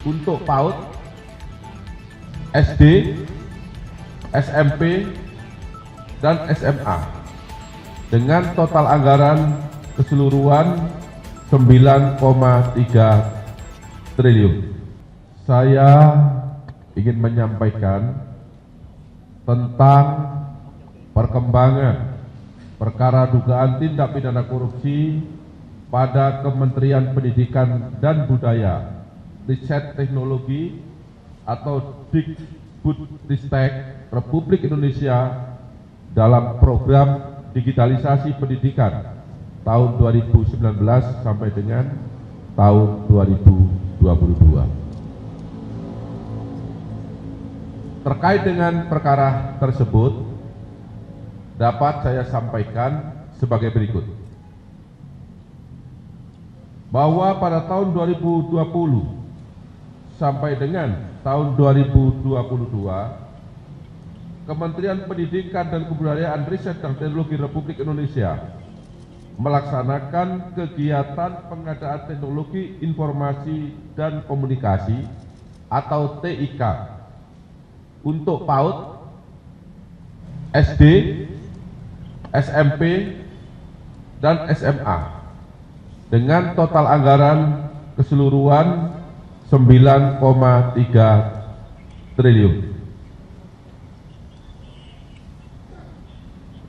Untuk PAUD, SD, SMP, dan SMA dengan total anggaran keseluruhan 9,3 triliun. Saya ingin menyampaikan tentang perkembangan perkara dugaan tindak pidana korupsi pada Kementerian Pendidikan dan Budaya, Riset Teknologi atau Dikbudristek Republik Indonesia dalam program digitalisasi pendidikan tahun 2019 sampai dengan tahun 2022. Terkait dengan perkara tersebut, dapat saya sampaikan sebagai berikut. Bahwa pada tahun 2020 sampai dengan tahun 2022, Kementerian Pendidikan dan Kebudayaan, Riset dan Teknologi Republik Indonesia melaksanakan kegiatan pengadaan teknologi informasi dan komunikasi atau TIK untuk PAUD, SD, SMP, dan SMA dengan total anggaran keseluruhan 9,3 triliun.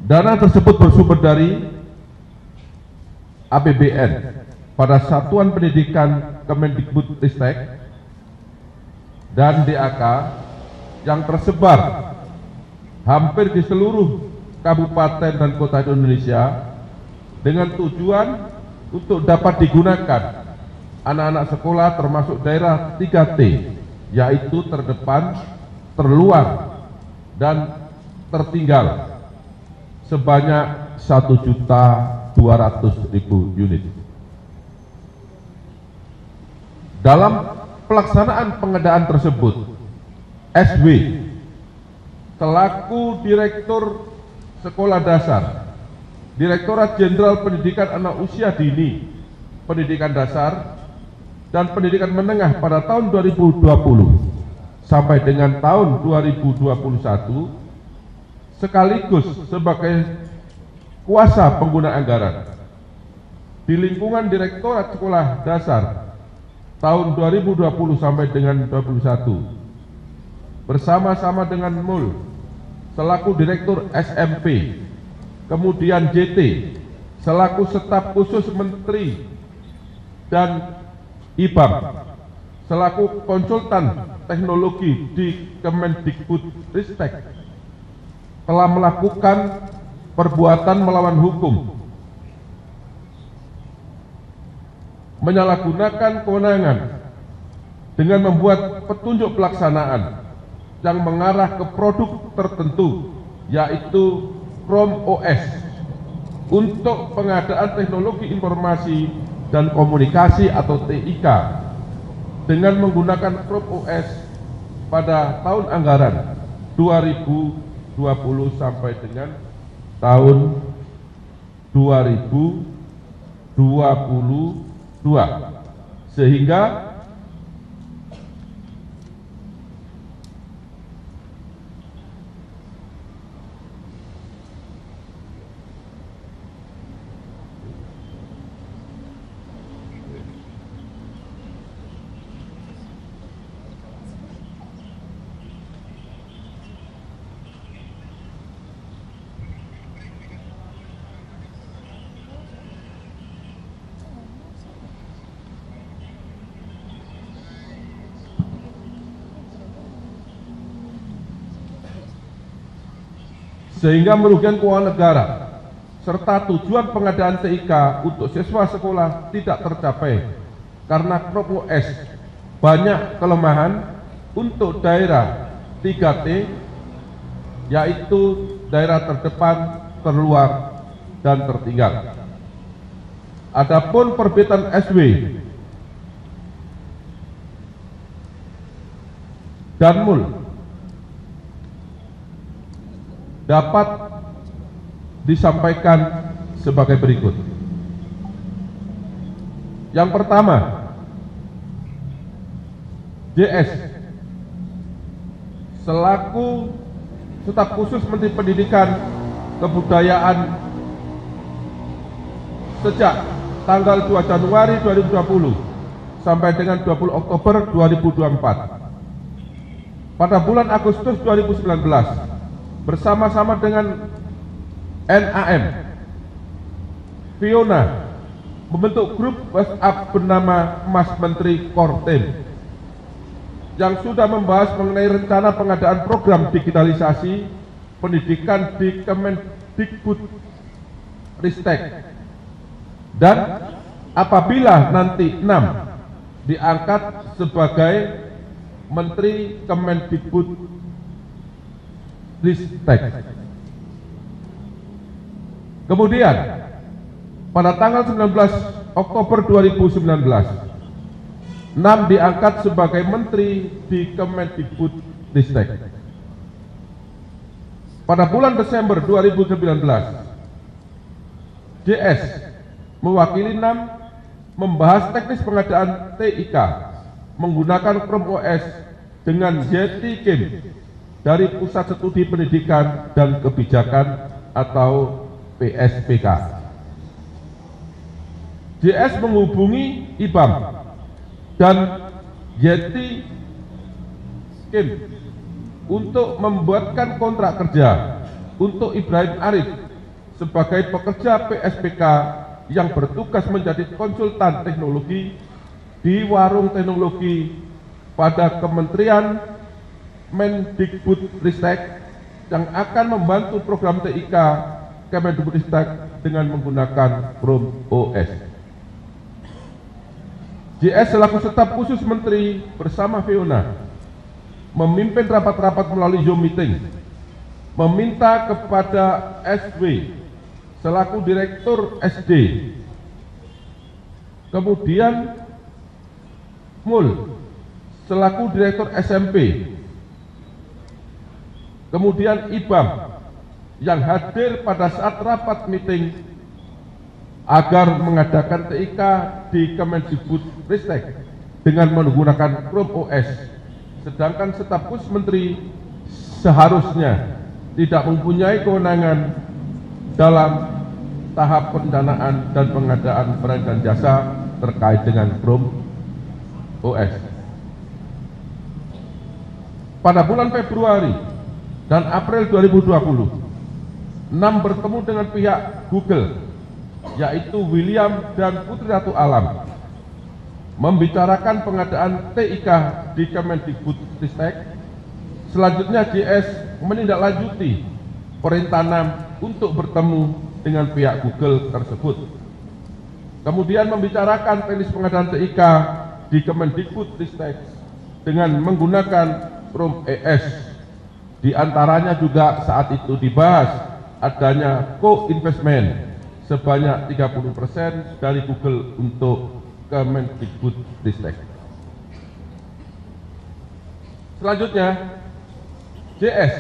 Dana tersebut bersumber dari APBN pada Satuan Pendidikan Kemendikbudristek dan DAK yang tersebar hampir di seluruh kabupaten dan kota di Indonesia dengan tujuan untuk dapat digunakan anak-anak sekolah termasuk daerah 3T, yaitu terdepan, terluar, dan tertinggal sebanyak 1.200.000 unit. Dalam pelaksanaan pengadaan tersebut, SW selaku Direktur Sekolah Dasar, Direktorat Jenderal Pendidikan Anak Usia Dini, Pendidikan Dasar, dan Pendidikan Menengah pada tahun 2020 sampai dengan tahun 2021 sekaligus sebagai kuasa pengguna anggaran di lingkungan Direktorat Sekolah Dasar tahun 2020 sampai dengan 2021 bersama-sama dengan MUL selaku Direktur SMP, kemudian JT selaku Staf Khusus Menteri dan IBAM selaku konsultan teknologi di Kemendikbudristek telah melakukan perbuatan melawan hukum, menyalahgunakan kewenangan dengan membuat petunjuk pelaksanaan yang mengarah ke produk tertentu, yaitu Chrome OS untuk pengadaan teknologi informasi dan komunikasi atau TIK dengan menggunakan Chrome OS pada tahun anggaran 2020 sampai dengan tahun 2022, sehingga merugikan keuangan negara serta tujuan pengadaan TIK untuk siswa sekolah tidak tercapai karena Chrome OS banyak kelemahan untuk daerah 3T, yaitu daerah terdepan, terluar, dan tertinggal. Adapun perbitan SW dan MUL dapat disampaikan sebagai berikut. Yang pertama, JS selaku staf khusus Menteri Pendidikan Kebudayaan sejak tanggal 2 Januari 2020 sampai dengan 20 Oktober 2024. Pada bulan Agustus 2019 bersama-sama dengan NAM, Fiona membentuk grup WhatsApp bernama Mas Menteri Kortem yang sudah membahas mengenai rencana pengadaan program digitalisasi pendidikan di Kemendikbudristek, dan apabila nanti 6 diangkat sebagai Menteri Kemendikbudristek. Kemudian pada tanggal 19 Oktober 2019 6 diangkat sebagai menteri di Kemendikbudristek. Pada bulan Desember 2019, JS mewakili 6 membahas teknis pengadaan TIK menggunakan Chrome OS dengan Yeti Kim dari Pusat Studi Pendidikan dan Kebijakan atau PSPK. JS menghubungi IBAM dan Yeti Kim untuk membuatkan kontrak kerja untuk Ibrahim Arif sebagai pekerja PSPK yang bertugas menjadi konsultan teknologi di warung teknologi pada Kementerian Mendikbudristek yang akan membantu program TIK Kemendikbudristek dengan menggunakan Chrome OS. JS selaku staf khusus menteri bersama Fiona memimpin rapat-rapat melalui Zoom meeting, meminta kepada SW selaku direktur SD, kemudian Mul selaku direktur SMP, kemudian IBAM yang hadir pada saat rapat meeting agar mengadakan TIK di Kemendikbudristek dengan menggunakan Chrome OS, sedangkan staf khusus menteri seharusnya tidak mempunyai kewenangan dalam tahap perencanaan dan pengadaan barang dan jasa terkait dengan Chrome OS. Pada bulan Februari dan April 2020, 6 bertemu dengan pihak Google, yaitu William dan Putri Ratu Alam, membicarakan pengadaan TIK di Kemendikbudristek. Selanjutnya JS menindaklanjuti perintah 6 untuk bertemu dengan pihak Google tersebut. Kemudian membicarakan teknis pengadaan TIK di Kemendikbudristek dengan menggunakan Chrome OS. Di antaranya juga saat itu dibahas adanya co-investment sebanyak 30% dari Google untuk Kemendikbudristek. Selanjutnya, JS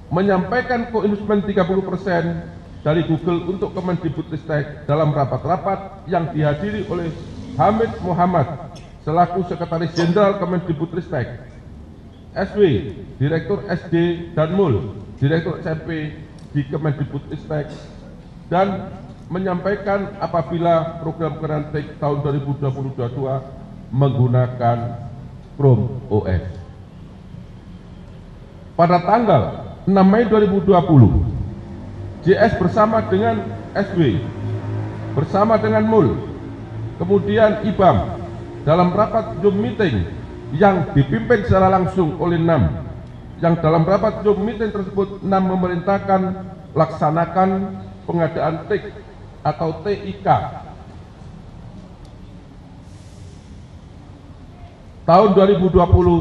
menyampaikan co-investment 30% dari Google untuk Kemendikbudristek dalam rapat-rapat yang dihadiri oleh Hamid Muhammad selaku Sekretaris Jenderal Kemendikbudristek, SW, Direktur SD, dan Mul, Direktur SMP di Kemendikbudristek, dan menyampaikan apabila program Kementek tahun 2022 menggunakan Chrome OS. Pada tanggal 6 Mei 2020, JS bersama dengan SW, bersama dengan Mul, kemudian IBAM dalam rapat Zoom meeting yang dipimpin secara langsung oleh 6, yang dalam rapat Zoom meeting tersebut 6 memerintahkan laksanakan pengadaan TIK atau TIK tahun 2020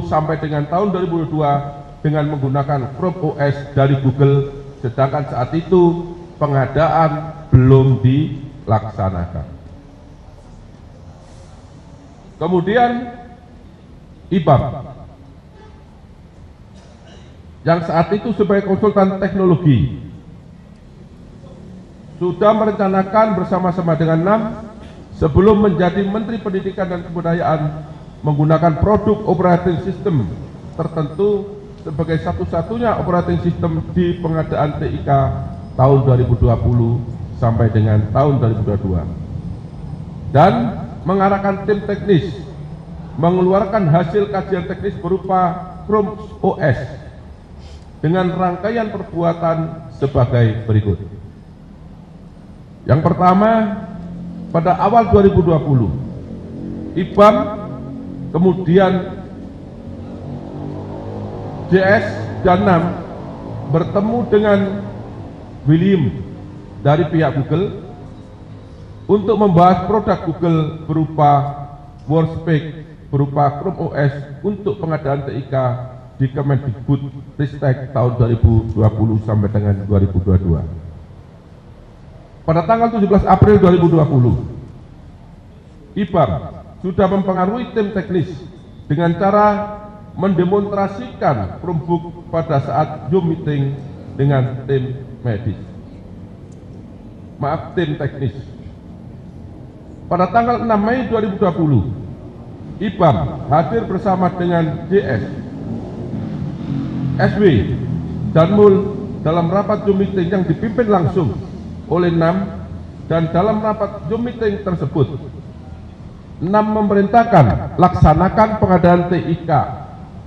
sampai dengan tahun 2022 dengan menggunakan Chrome OS dari Google, sedangkan saat itu pengadaan belum dilaksanakan. Kemudian IBAM yang saat itu sebagai konsultan teknologi sudah merencanakan bersama-sama dengan 6 sebelum menjadi Menteri Pendidikan dan Kebudayaan menggunakan produk operating system tertentu sebagai satu-satunya operating system di pengadaan TIK tahun 2020 sampai dengan tahun 2022, dan mengarahkan tim teknis mengeluarkan hasil kajian teknis berupa Chrome OS dengan rangkaian perbuatan sebagai berikut. Yang pertama, pada awal 2020, IBAM, kemudian JS dan NAM bertemu dengan William dari pihak Google untuk membahas produk Google berupa Workspace berupa Chrome OS untuk pengadaan TIK di Kemendikbudristek tahun 2020 sampai dengan 2022. Pada tanggal 17 April 2020, IBAM sudah mempengaruhi tim teknis dengan cara mendemonstrasikan Chromebook pada saat Zoom meeting dengan tim medis. Tim teknis. Pada tanggal 6 Mei 2020, IBAM hadir bersama dengan JS, SW, dan MUL dalam rapat Zoom meeting yang dipimpin langsung oleh NAM, dan dalam rapat Zoom meeting tersebut NAM memerintahkan laksanakan pengadaan TIK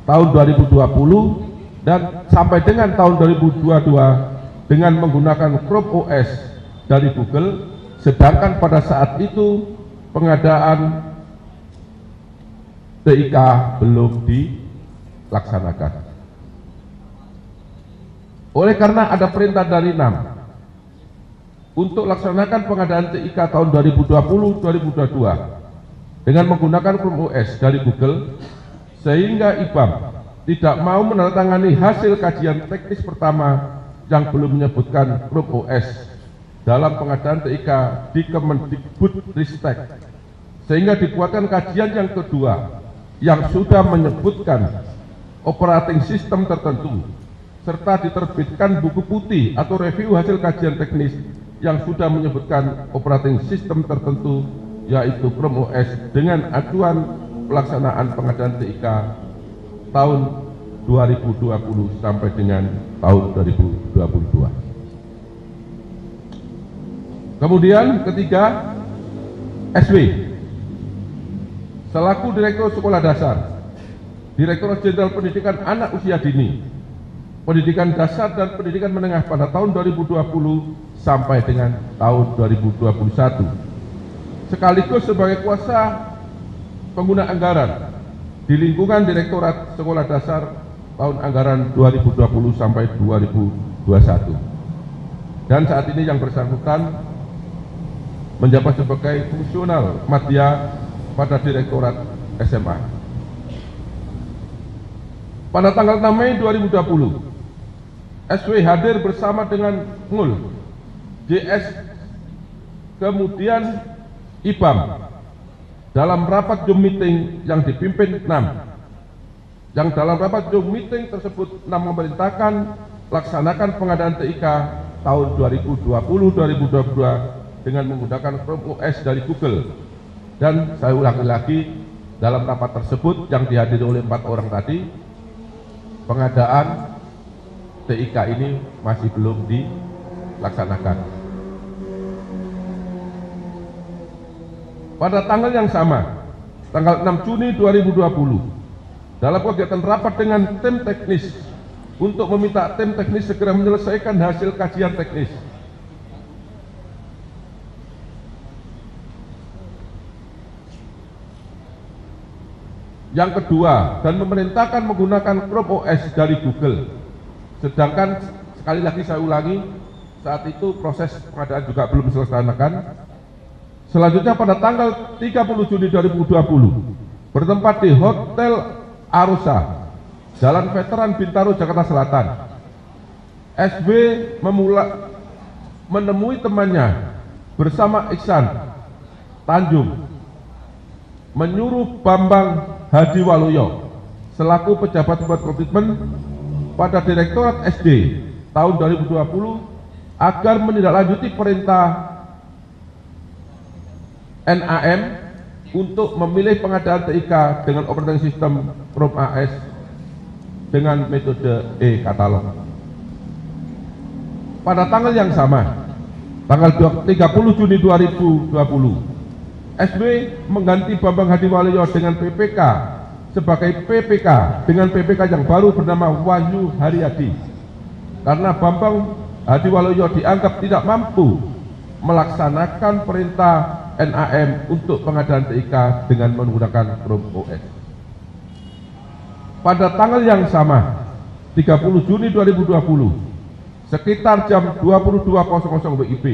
tahun 2020 dan sampai dengan tahun 2022 dengan menggunakan Chrome OS dari Google, sedangkan pada saat itu pengadaan TIK belum dilaksanakan. Oleh karena ada perintah dari NAM untuk laksanakan pengadaan TIK tahun 2020-2022 dengan menggunakan Chrome OS dari Google, sehingga IBAM tidak mau menandatangani hasil kajian teknis pertama yang belum menyebutkan Chrome OS dalam pengadaan TIK di Kemendikbudristek, sehingga dibuatkan kajian yang kedua yang sudah menyebutkan operating system tertentu, serta diterbitkan buku putih atau review hasil kajian teknis yang sudah menyebutkan operating system tertentu, yaitu Chrome OS dengan acuan pelaksanaan pengadaan TIK tahun 2020 sampai dengan tahun 2022. Kemudian ketiga, SW selaku Direktur Sekolah Dasar, Direktorat Jenderal Pendidikan Anak Usia Dini, Pendidikan Dasar dan Pendidikan Menengah pada tahun 2020 sampai dengan tahun 2021, sekaligus sebagai kuasa pengguna anggaran di lingkungan Direktorat Sekolah Dasar tahun anggaran 2020 sampai 2021. Dan saat ini yang bersangkutan menjabat sebagai fungsional madya pada Direktorat SMA. Pada tanggal 6 Mei 2020, SW hadir bersama dengan MUL, JS, kemudian IBAM dalam rapat Zoom meeting yang dipimpin NAM. Yang dalam rapat Zoom meeting tersebut NAM memerintahkan laksanakan pengadaan TIK tahun 2020-2022 dengan menggunakan Chrome OS dari Google. Dan saya ulangi lagi, dalam rapat tersebut yang dihadiri oleh 4 orang tadi, pengadaan TIK ini masih belum dilaksanakan. Pada tanggal yang sama, tanggal 6 Juni 2020, dalam kegiatan rapat dengan tim teknis untuk meminta tim teknis segera menyelesaikan hasil kajian teknis, yang kedua, dan memerintahkan menggunakan Chrome OS dari Google. Sedangkan sekali lagi saya ulangi, saat itu proses pengadaan juga belum diselesaikan. Selanjutnya pada tanggal 30 Juni 2020, bertempat di Hotel Arosa, Jalan Veteran Bintaro, Jakarta Selatan, SB menemui temannya bersama Iksan Tanjung, menyuruh Bambang Hadiwaluyo selaku pejabat buat komitmen pada Direktorat SD tahun 2020 agar menindaklanjuti perintah NAM untuk memilih pengadaan TIK dengan operating system Chrome AS dengan metode e-katalog. Pada tanggal yang sama, tanggal 30 Juni 2020, SB mengganti Bambang Hadiwaluyo dengan PPK sebagai PPK dengan PPK yang baru bernama Wahyu Haryadi, karena Bambang Hadiwaluyo dianggap tidak mampu melaksanakan perintah NAM untuk pengadaan TIK dengan menggunakan Chrome OS. Pada tanggal yang sama, 30 Juni 2020, sekitar jam 22.00 WIB,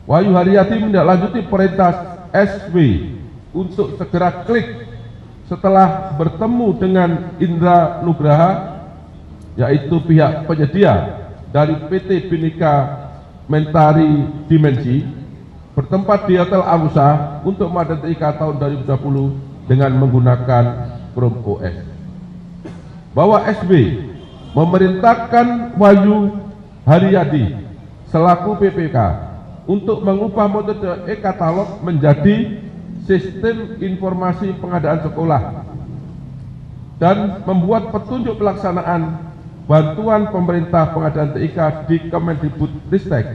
Wahyu Haryadi menindaklanjuti perintah SW untuk segera klik setelah bertemu dengan Indra Nugraha, yaitu pihak penyedia dari PT Bhinneka Mentari Dimensi, bertempat di Hotel Arusa untuk pengadaan TIK tahun 2020 dengan menggunakan Chrome OS. Bahwa SB memerintahkan Wahyu Haryadi selaku PPK untuk mengubah metode e-katalog menjadi sistem informasi pengadaan sekolah dan membuat petunjuk pelaksanaan bantuan pemerintah pengadaan TIK di Kemendikbudristek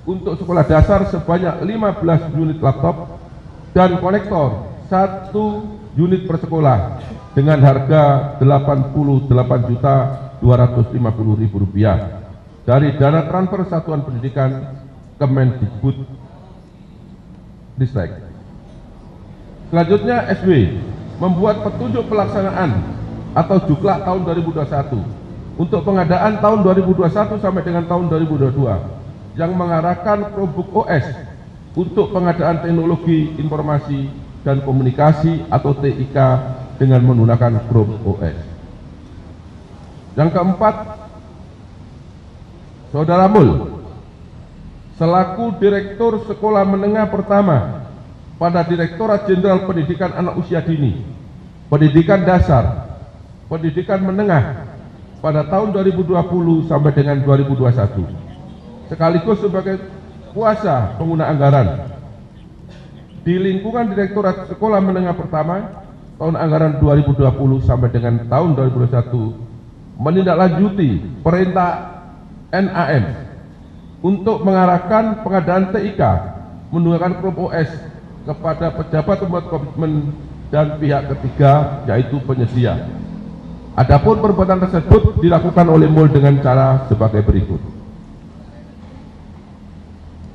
untuk sekolah dasar sebanyak 15 unit laptop dan konektor 1 unit per sekolah dengan harga Rp88.250.000 dari dana transfer Satuan Pendidikan Kemendikbudristek. Selanjutnya, SW membuat petunjuk pelaksanaan atau juklak tahun 2021 untuk pengadaan tahun 2021 sampai dengan tahun 2022 yang mengarahkan Chromebook OS untuk pengadaan teknologi informasi dan komunikasi atau TIK dengan menggunakan Chrome OS. Yang keempat, Saudara Mul selaku Direktur Sekolah Menengah Pertama pada Direktorat Jenderal Pendidikan Anak Usia Dini, Pendidikan Dasar, Pendidikan Menengah pada tahun 2020 sampai dengan 2021, sekaligus sebagai kuasa pengguna anggaran di lingkungan Direktorat Sekolah Menengah Pertama tahun anggaran 2020 sampai dengan tahun 2021, menindaklanjuti perintah NAM untuk mengarahkan pengadaan TIK menggunakan Chrome OS kepada pejabat pembuat komitmen dan pihak ketiga, yaitu penyedia. Adapun perbuatan tersebut dilakukan oleh MUL dengan cara sebagai berikut.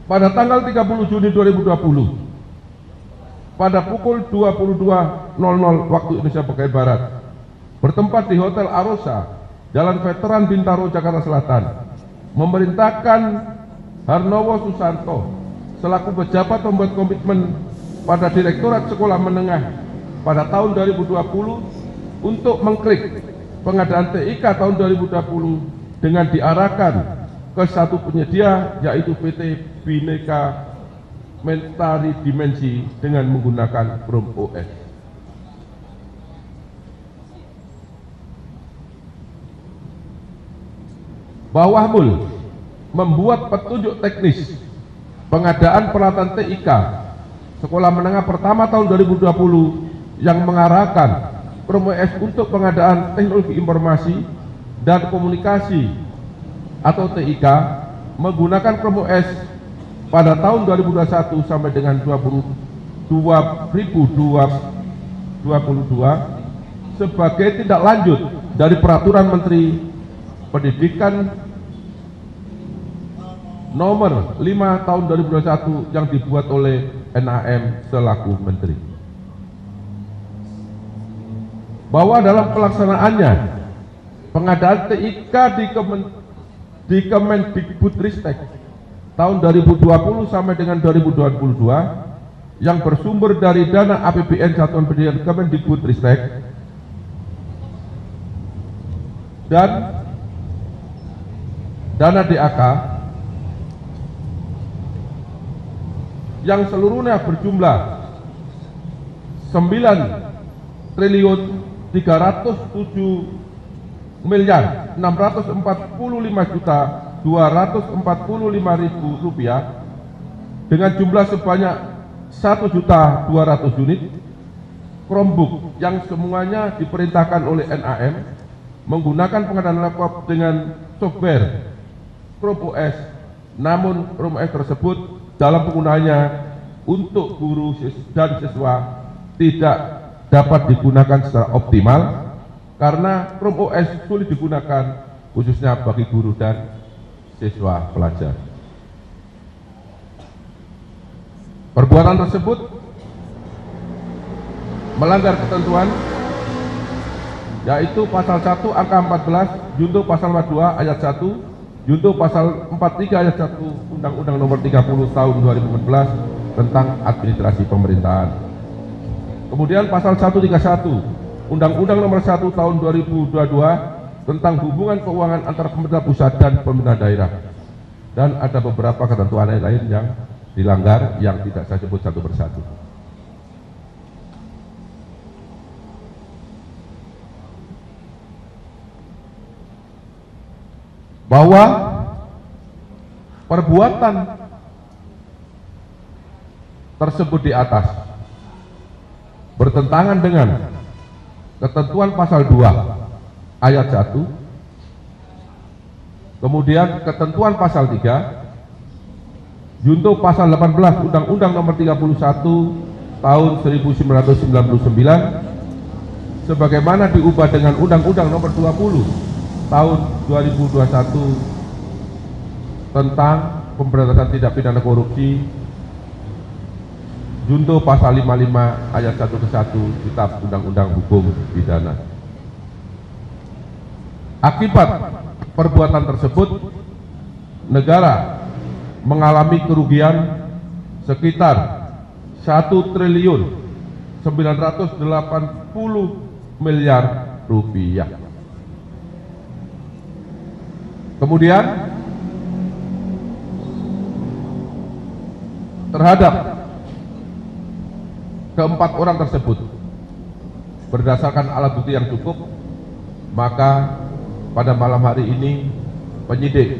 Pada tanggal 30 Juni 2020, pada pukul 22.00 waktu Indonesia bagian Barat, bertempat di Hotel Arosa, Jalan Veteran Bintaro, Jakarta Selatan, memerintahkan Harnowo Susanto selaku pejabat pembuat komitmen pada Direktorat Sekolah Menengah pada tahun 2020 untuk mengklik pengadaan TIK tahun 2020 dengan diarahkan ke satu penyedia, yaitu PT Bhinneka Mentari Dimensi dengan menggunakan Chrome OS. Bawah MUL membuat petunjuk teknis pengadaan peralatan TIK Sekolah Menengah Pertama tahun 2020 yang mengarahkan Chrome OS untuk pengadaan teknologi informasi dan komunikasi atau TIK menggunakan Chrome OS pada tahun 2021 sampai dengan 2022 sebagai tindak lanjut dari Peraturan Menteri Pendidikan Nomor 5 tahun 2021 yang dibuat oleh NAM selaku Menteri. Bahwa dalam pelaksanaannya pengadaan TIK di Kemendikbudristek tahun 2020 sampai dengan 2022 yang bersumber dari dana APBN Satuan Pendidikan Kemendikbudristek dan dana DAK yang seluruhnya berjumlah 9.307.645.245.000 rupiah dengan jumlah sebanyak 1.200.000 unit, Chromebook yang semuanya diperintahkan oleh NAM menggunakan pengadaan laptop dengan software Chrome OS, namun Chrome OS tersebut dalam penggunaannya untuk guru dan siswa tidak dapat digunakan secara optimal karena Chrome OS sulit digunakan khususnya bagi guru dan siswa pelajar. Perbuatan tersebut melanggar ketentuan yaitu pasal 1 angka 14 junto pasal 42 ayat 1 junto pasal 43 ayat 1 Undang-Undang Nomor 30 Tahun 2014 tentang administrasi pemerintahan. Kemudian pasal 131 Undang-Undang Nomor 1 Tahun 2022 tentang hubungan keuangan antara pemerintah pusat dan pemerintah daerah. Dan ada beberapa ketentuan lain yang dilanggar yang tidak saya sebut satu persatu. Bahwa perbuatan tersebut di atas bertentangan dengan ketentuan pasal 2 ayat 1, kemudian ketentuan pasal 3 junto pasal 18 Undang-Undang Nomor 31 Tahun 1999 sebagaimana diubah dengan Undang-Undang Nomor 20 Tahun 2021 tentang pemberantasan tindak pidana korupsi junto pasal 55 ayat 1 ke 1 Kitab Undang-Undang Hukum Pidana. Akibat perbuatan tersebut, negara mengalami kerugian sekitar 1.980 miliar rupiah. Kemudian terhadap keempat orang tersebut berdasarkan alat bukti yang cukup, maka pada malam hari ini penyidik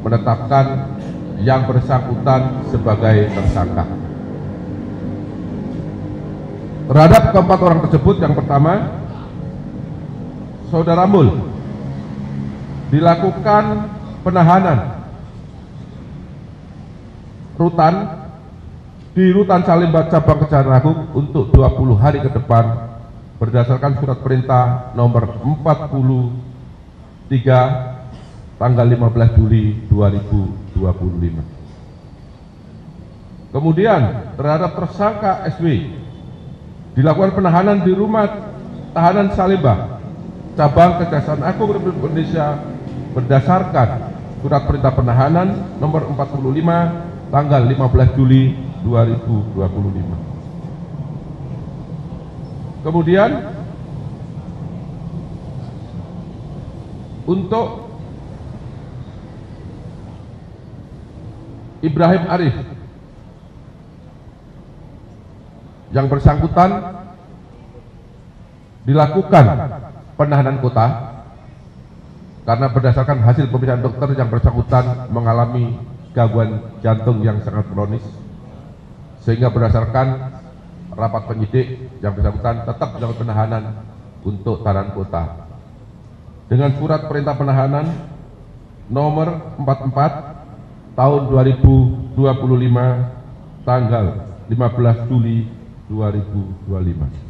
menetapkan yang bersangkutan sebagai tersangka. Terhadap keempat orang tersebut, yang pertama, Saudara Mul dilakukan penahanan rutan di Rutan Salemba Cabang Kejaksaan Agung untuk 20 hari ke depan berdasarkan surat perintah nomor 43 tanggal 15 Juli 2025. Kemudian terhadap tersangka SW dilakukan penahanan di rumah tahanan Salemba Cabang Kejaksaan Agung Republik Indonesia berdasarkan surat perintah penahanan nomor 45 tanggal 15 Juli 2025. Kemudian untuk Ibrahim Arif yang bersangkutan dilakukan penahanan kota karena berdasarkan hasil pemeriksaan dokter yang bersangkutan mengalami gangguan jantung yang sangat kronis, sehingga berdasarkan rapat penyidik yang bersangkutan tetap dilakukan penahanan untuk tahanan kota dengan surat perintah penahanan nomor 44 tahun 2025 tanggal 15 Juli 2025.